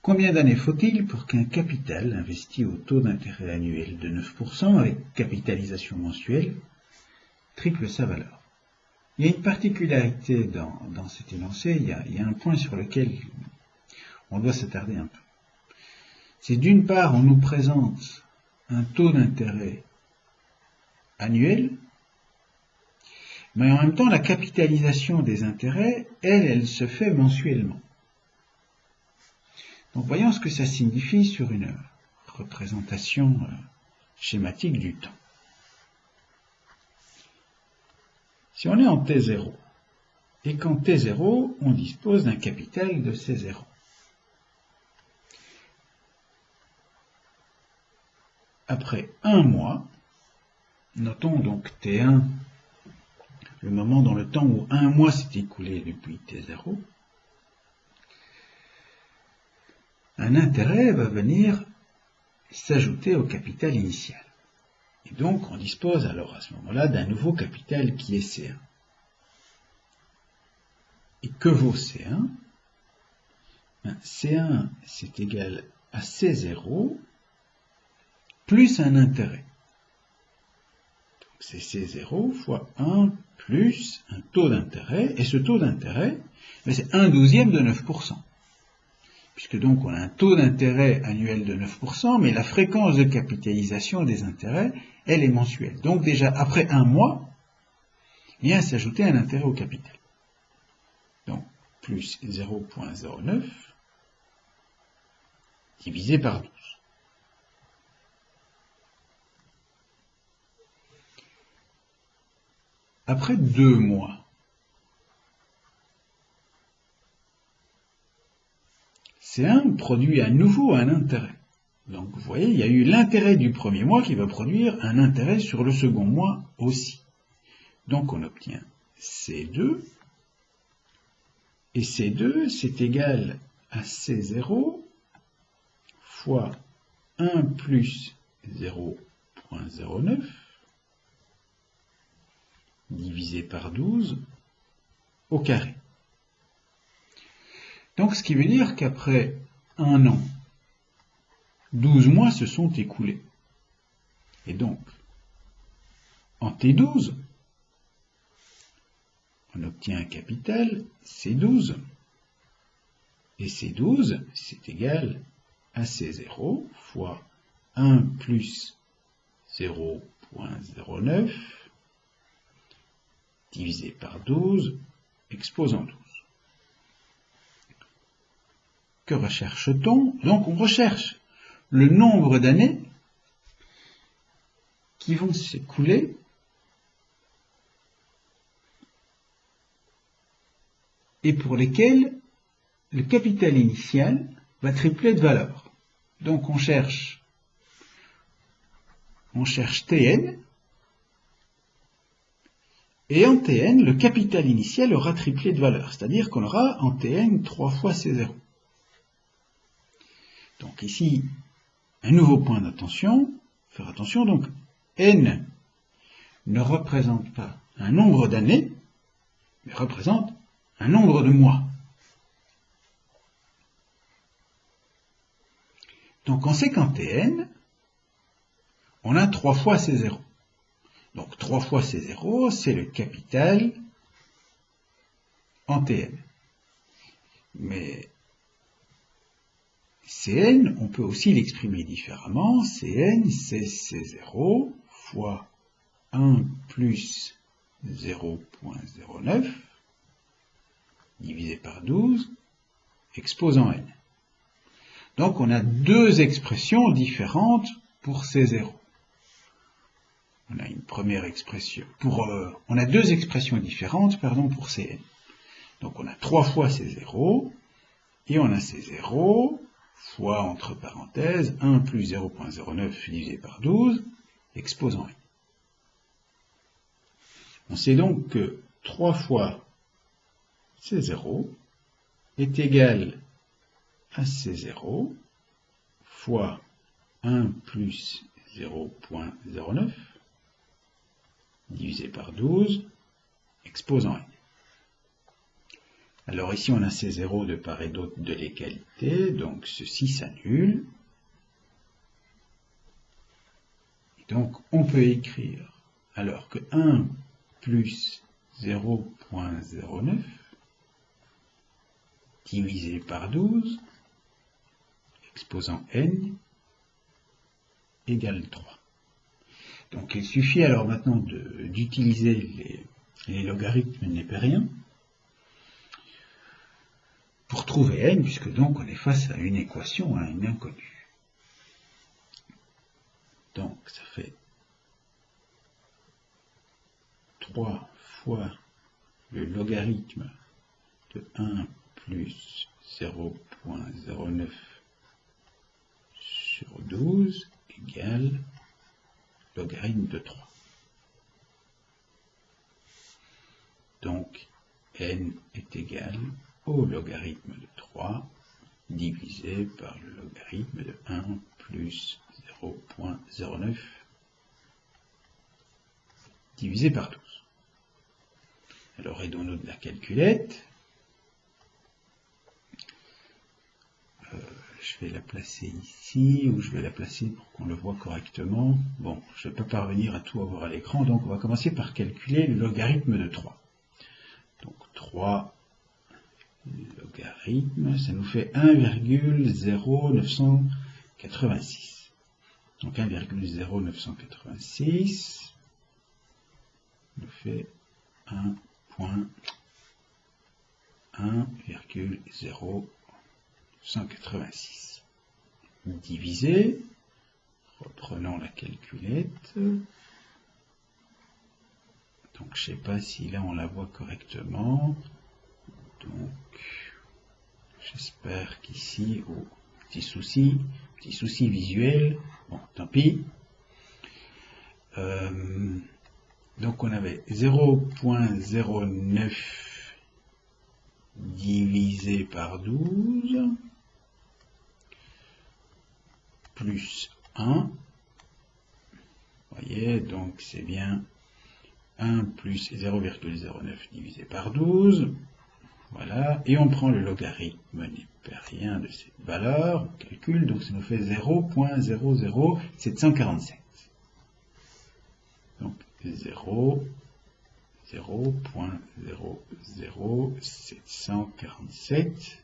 Combien d'années faut-il pour qu'un capital investi au taux d'intérêt annuel de 9% avec capitalisation mensuelle triple sa valeur? Il y a une particularité dans cet énoncé, il y a un point sur lequel on doit s'attarder un peu. C'est d'une part, on nous présente un taux d'intérêt annuel, mais en même temps, la capitalisation des intérêts, elle se fait mensuellement. Donc voyons ce que ça signifie sur une représentation schématique du temps. Si on est en T0, et qu'en T0, on dispose d'un capital de C0. Après un mois, notons donc T1, le moment dans le temps où un mois s'est écoulé depuis T0, un intérêt va venir s'ajouter au capital initial. Et donc, on dispose alors à ce moment-là d'un nouveau capital qui est C1. Et que vaut C1? C1, c'est égal à C0 plus un intérêt. Donc, c'est C0 fois 1 plus un taux d'intérêt. Et ce taux d'intérêt, c'est 1/12 de 9%. Puisque donc on a un taux d'intérêt annuel de 9%, mais la fréquence de capitalisation des intérêts, elle est mensuelle. Donc déjà, après un mois, il vient s'ajouter un intérêt au capital. Donc, plus 0,09 divisé par 12. Après 2 mois, C1 produit à nouveau un intérêt. Donc vous voyez, il y a eu l'intérêt du premier mois qui va produire un intérêt sur le second mois aussi. Donc on obtient C2, et C2 c'est égal à C0 fois 1 plus 0,09 divisé par 12 au carré. Donc ce qui veut dire qu'après un an, 12 mois se sont écoulés. Et donc, en T12, on obtient un capital C12. Et C12, c'est égal à C0 fois 1 plus 0,09 divisé par 12 exposant 12. Que recherche-t-on? Donc on recherche le nombre d'années qui vont s'écouler et pour lesquelles le capital initial va tripler de valeur. Donc on cherche Tn, et en Tn, le capital initial aura triplé de valeur, c'est-à-dire qu'on aura en Tn 3 fois C0. Donc ici, un nouveau point d'attention, faire attention, donc n ne représente pas un nombre d'années, mais représente un nombre de mois. Donc on sait qu'en Tn, on a 3 fois C0. Donc 3 fois C0, c'est le capital en Tn. Mais Cn, on peut aussi l'exprimer différemment. Cn, c'est C0 fois 1 plus 0,09 divisé par 12 exposant n. Donc on a deux expressions différentes pour C0. On a une première expression on a deux expressions différentes pour Cn. Donc on a 3 fois C0 et on a C0 fois entre parenthèses 1 plus 0,09 divisé par 12 exposant n. On sait donc que 3 fois C0 est égal à C0 fois 1 plus 0,09 divisé par 12 exposant n. Alors ici, on a ces zéros de part et d'autre de l'égalité, donc ceci s'annule. Donc, on peut écrire, alors que 1 plus 0.09 divisé par 12, exposant n, égale 3. Donc, il suffit alors maintenant d'utiliser les logarithmes népériens pour trouver n, puisque donc on est face à une équation, à une inconnue. Donc, ça fait 3 fois le logarithme de 1 plus 0.09 sur 12 égale logarithme de 3. Donc, n est égal au logarithme de 3 divisé par le logarithme de 1 plus 0.09 divisé par 12. Alors, aidons-nous de la calculette. Je vais la placer ici, ou je vais la placer pour qu'on le voit correctement. Bon, je ne vais pas parvenir à tout avoir à l'écran, donc on va commencer par calculer le logarithme de 3. Donc 3 logarithme, ça nous fait 1,0986. Donc 1,0986 nous fait 1,0186 divisé, reprenons la calculette. Donc je ne sais pas si là on la voit correctement. Donc j'espère qu'ici, oh, petit souci visuel, bon tant pis. Donc on avait 0.09 divisé par 12 plus 1. Vous voyez, donc c'est bien 1 plus 0,09 divisé par 12. Voilà, et on prend le logarithme népérien de cette valeur, on calcule, donc ça nous fait 0.00747. Donc 0.00747.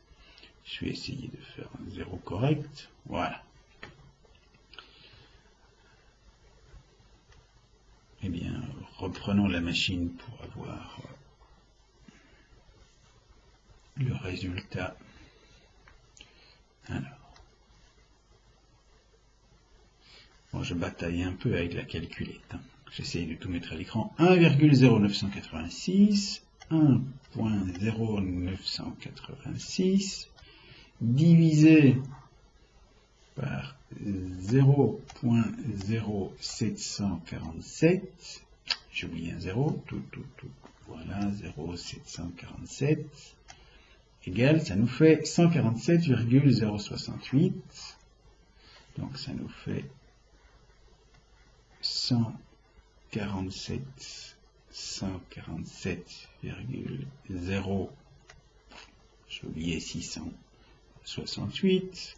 Je vais essayer de faire un 0 correct. Voilà. Eh bien, reprenons la machine pour avoir le résultat. Alors, bon, je bataille un peu avec la calculette. J'essaye de tout mettre à l'écran. 1,0986, 1.0986 divisé par 0.0747. J'ai oublié un 0. Voilà, 0,747. Égale, ça nous fait 147,068. Donc ça nous fait 147,0. J'ai oublié 668.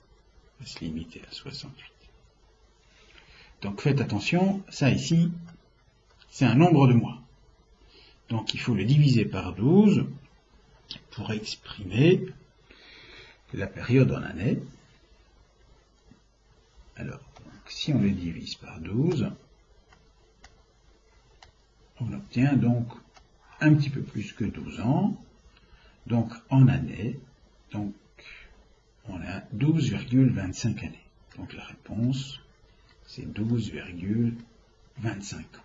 On va se limiter à 68. Donc faites attention, ça ici, c'est un nombre de mois. Donc il faut le diviser par 12 pour exprimer la période en années. Alors, si on le divise par 12, on obtient donc un petit peu plus que 12 ans. Donc en années, donc on a 12,25 années. Donc la réponse, c'est 12,25 ans.